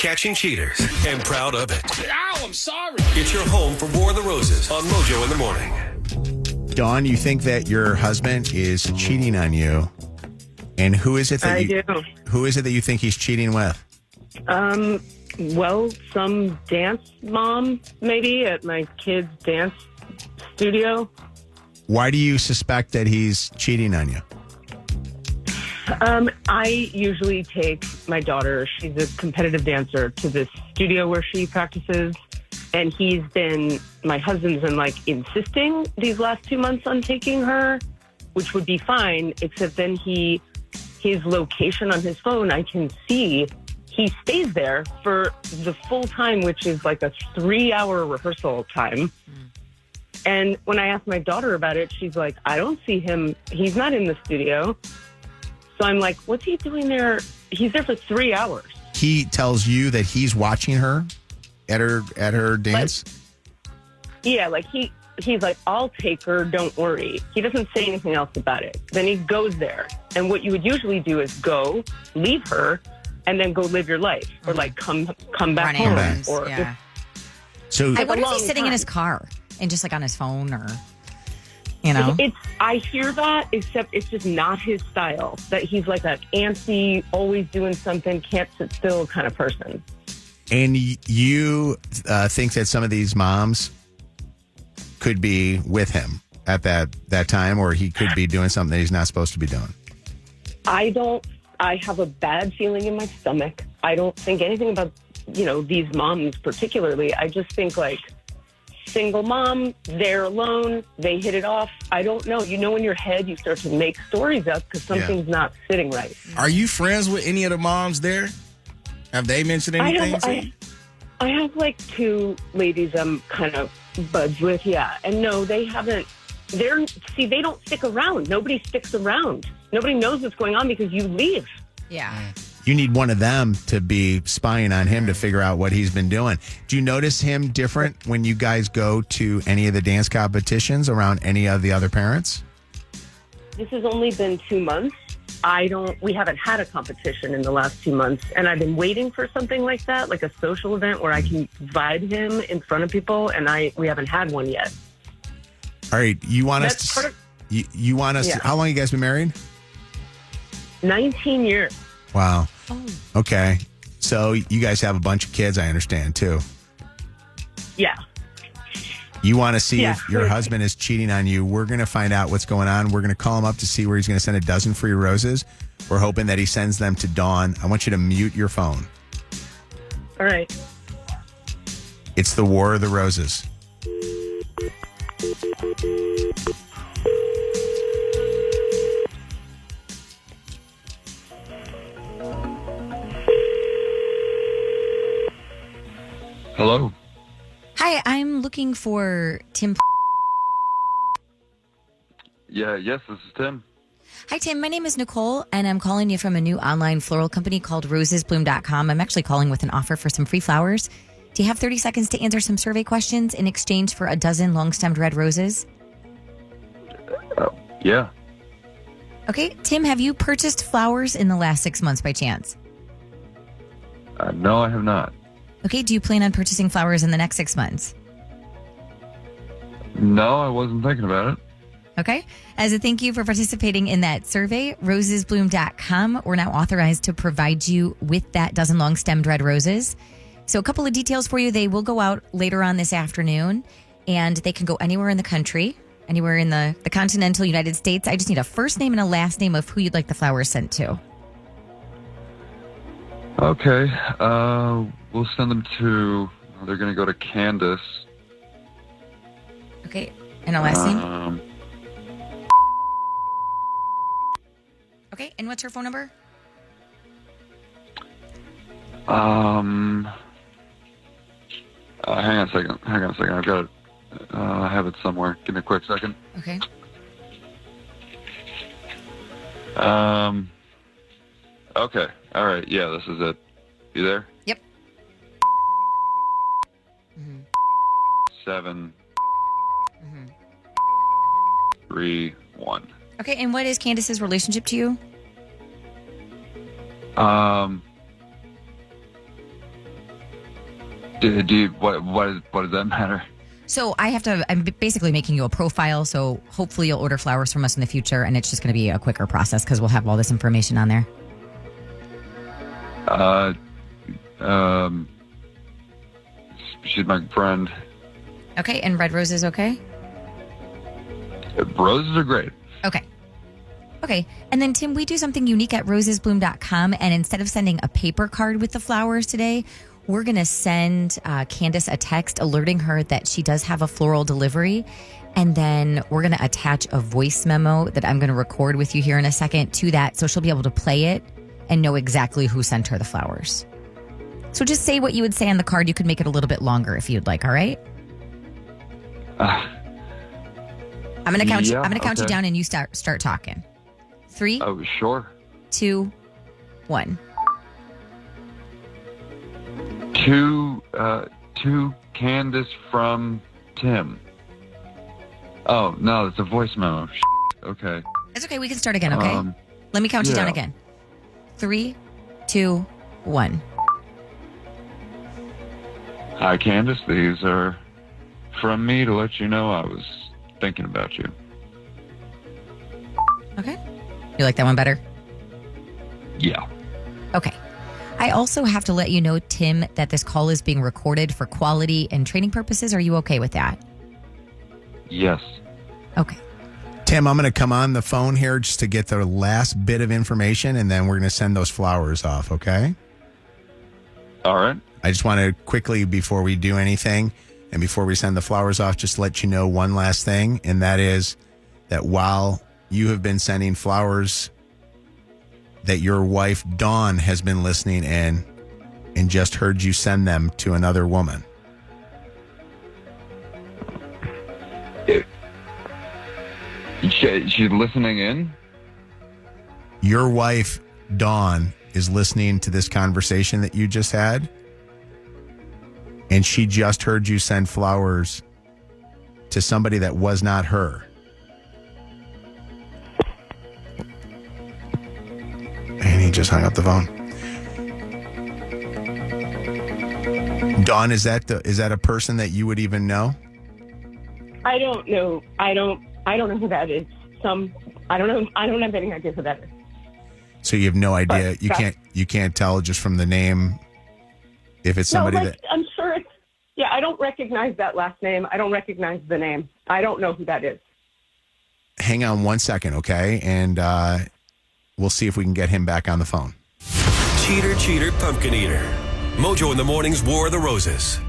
catching cheaters and proud of it. Ow, I'm sorry. It's your home for War of the Roses on Mojo in the Morning. Dawn, you think that your husband is cheating on you, and who is it that I do. Who is it that you think he's cheating with? Well, some dance mom, maybe, at my kid's dance studio. Why do you suspect that he's cheating on you? I usually take my daughter, she's a competitive dancer, to this studio where she practices. And my husband's been insisting these last 2 months on taking her, which would be fine, except then his location on his phone, I can see he stays there for the full time, which is like a 3-hour rehearsal time. And when I asked my daughter about it, she's like, I don't see him. He's not in the studio. So I'm like, what's he doing there? He's there for 3 hours. He tells you that he's watching her at her dance? Yeah, he's like, I'll take her, don't worry. He doesn't say anything else about it. Then he goes there. And what you would usually do is go, leave her, and then go live your life. Or come back home. Or yeah. So I wonder if he's sitting in his car and just on his phone or, I hear that, except it's just not his style. That he's like an antsy, always doing something, can't sit still kind of person. And you think that some of these moms could be with him at that time, or he could be doing something that he's not supposed to be doing? I have a bad feeling in my stomach. I don't think anything about, these moms particularly. I just think single mom, they're alone, they hit it off. I don't know. In your head, you start to make stories up because something's not sitting right. Are you friends with any of the moms there? Have they mentioned anything? I have 2 ladies I'm kind of buds with, yeah. And no, they haven't. They don't stick around. Nobody sticks around. Nobody knows what's going on because you leave. Yeah. You need one of them to be spying on him to figure out what he's been doing. Do you notice him different when you guys go to any of the dance competitions around any of the other parents? This has only been 2 months. We haven't had a competition in the last 2 months, and I've been waiting for something like that, like a social event where I can vibe him in front of people, and we haven't had one yet. All right, you want us to... You want us to... How long you guys been married? 19 years. Wow. Oh. Okay. So you guys have a bunch of kids, I understand, too. Yeah. You want to see if your husband is cheating on you. We're going to find out what's going on. We're going to call him up to see where he's going to send a dozen free roses. We're hoping that he sends them to Dawn. I want you to mute your phone. All right. It's the War of the Roses. Hello. Hi, I'm looking for Tim. Yes, this is Tim. Hi, Tim. My name is Nicole, and I'm calling you from a new online floral company called rosesbloom.com. I'm actually calling with an offer for some free flowers. Do you have 30 seconds to answer some survey questions in exchange for a dozen long-stemmed red roses? Yeah. Okay. Tim, have you purchased flowers in the last 6 months by chance? No, I have not. Okay. Do you plan on purchasing flowers in the next 6 months? No, I wasn't thinking about it. Okay. As a thank you for participating in that survey, rosesbloom.com, we're now authorized to provide you with that dozen long-stemmed red roses. So a couple of details for you. They will go out later on this afternoon, and they can go anywhere in the country, anywhere in the continental United States. I just need a first name and a last name of who you'd like the flowers sent to. Okay. We'll send them to... They're going to go to Candace. Okay. And a last name? Okay. And what's her phone number? Hang on a second. I've got it. I have it somewhere. Give me a quick second. Okay. Okay. All right. Yeah, this is it. You there? Yep. Mm-hmm. 7 Mm-hmm. 3 1. Okay. And what is Candace's relationship to you? What does that matter? So I'm basically making you a profile. So hopefully you'll order flowers from us in the future, and it's just going to be a quicker process because we'll have all this information on there. She's my friend. Okay, and red roses, okay? Roses are great. Okay. And then, Tim, we do something unique at rosesbloom.com. And instead of sending a paper card with the flowers today, we're going to send Candace a text alerting her that she does have a floral delivery. And then we're going to attach a voice memo that I'm going to record with you here in a second to that. So she'll be able to play it and know exactly who sent her the flowers. So just say what you would say on the card. You could make it a little bit longer if you'd like. All right? I'm going to count you. I'm going to count you down and you start talking. 3. Oh, sure. 2, 1. To Candace from Tim. Oh, no, it's a voice memo. Okay. It's okay. We can start again, okay? Let me count you down again. 3, 2, 1. Hi, Candace. These are from me to let you know I was thinking about you. Okay. You like that one better? Yeah. Okay. I also have to let you know, Tim, that this call is being recorded for quality and training purposes. Are you okay with that? Yes. Okay. Tim, I'm going to come on the phone here just to get the last bit of information, and then we're going to send those flowers off, okay? All right. I just want to quickly, before we do anything and before we send the flowers off, just let you know one last thing, and that is that while you have been sending flowers, that your wife, Dawn, has been listening in and just heard you send them to another woman. She's listening in? Your wife, Dawn, is listening to this conversation that you just had, and she just heard you send flowers to somebody that was not her. And he just hung up the phone. Dawn, is that a person that you would even know? I don't know. I don't know who that is. I don't know. I don't have any idea who that is. So you have no idea. But, you can't tell just from the name if it's somebody that. I'm sure it's. Yeah, I don't recognize that last name. I don't recognize the name. I don't know who that is. Hang on one second, okay? And we'll see if we can get him back on the phone. Cheater, cheater, pumpkin eater. Mojo in the Morning's War of the Roses.